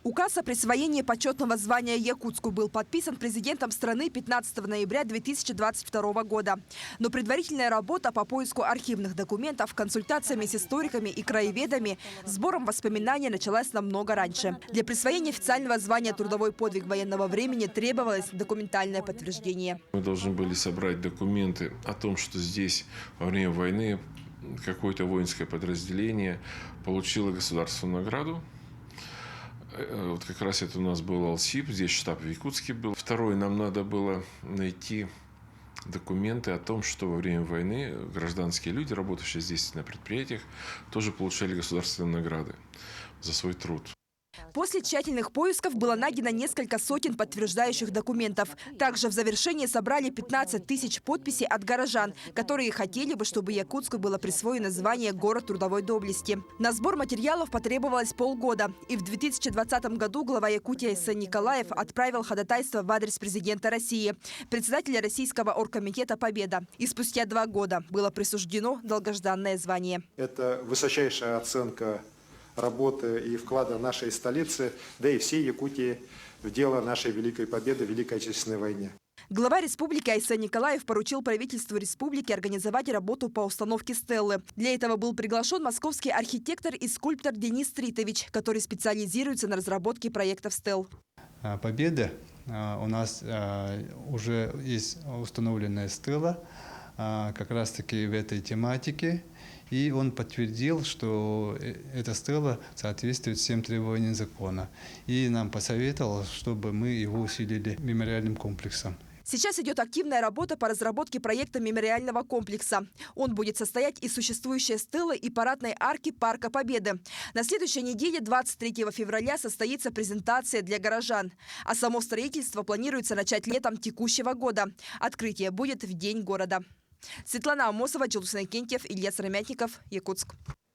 Указ о присвоении почетного звания Якутску был подписан президентом страны 15 ноября 2022 года. Но предварительная работа по поиску архивных документов, консультациями с историками и краеведами, сбором воспоминаний началась намного раньше. Для присвоения официального звания «Трудовой подвиг военного времени» требовалось документальное подтверждение. Мы должны были собрать документы о том, что здесь во время войны какое-то воинское подразделение получило государственную награду. Вот как раз это у нас был Алсиб, здесь штаб в Якутске был. Второе, нам надо было найти документы о том, что во время войны гражданские люди, работающие здесь на предприятиях, тоже получали государственные награды за свой труд. После тщательных поисков было найдено несколько сотен подтверждающих документов. Также в завершении собрали 15 тысяч подписей от горожан, которые хотели бы, чтобы Якутску было присвоено звание «Город трудовой доблести». На сбор материалов потребовалось полгода. И в 2020 году глава Якутии Айсен Николаев отправил ходатайство в адрес президента России, председателя Российского оргкомитета «Победа». И спустя 2 года было присуждено долгожданное звание. Это высочайшая оценка работы и вклада нашей столицы, да и всей Якутии в дело нашей великой победы в Великой Отечественной войне. Глава республики Айсен Николаев поручил правительству республики организовать работу по установке стелы. Для этого был приглашен московский архитектор и скульптор Денис Тритович, который специализируется на разработке проектов стел. Победа у нас уже есть установленная стела как раз-таки в этой тематике. И он подтвердил, что эта стела соответствует всем требованиям закона. И нам посоветовал, чтобы мы его усилили мемориальным комплексом. Сейчас идет активная работа по разработке проекта мемориального комплекса. Он будет состоять из существующей стелы и парадной арки Парка Победы. На следующей неделе, 23 февраля, состоится презентация для горожан. А само строительство планируется начать летом текущего года. Открытие будет в День города. Светлана Амосова, Челусин Кентьев, Илья Сыромятников, Якутск.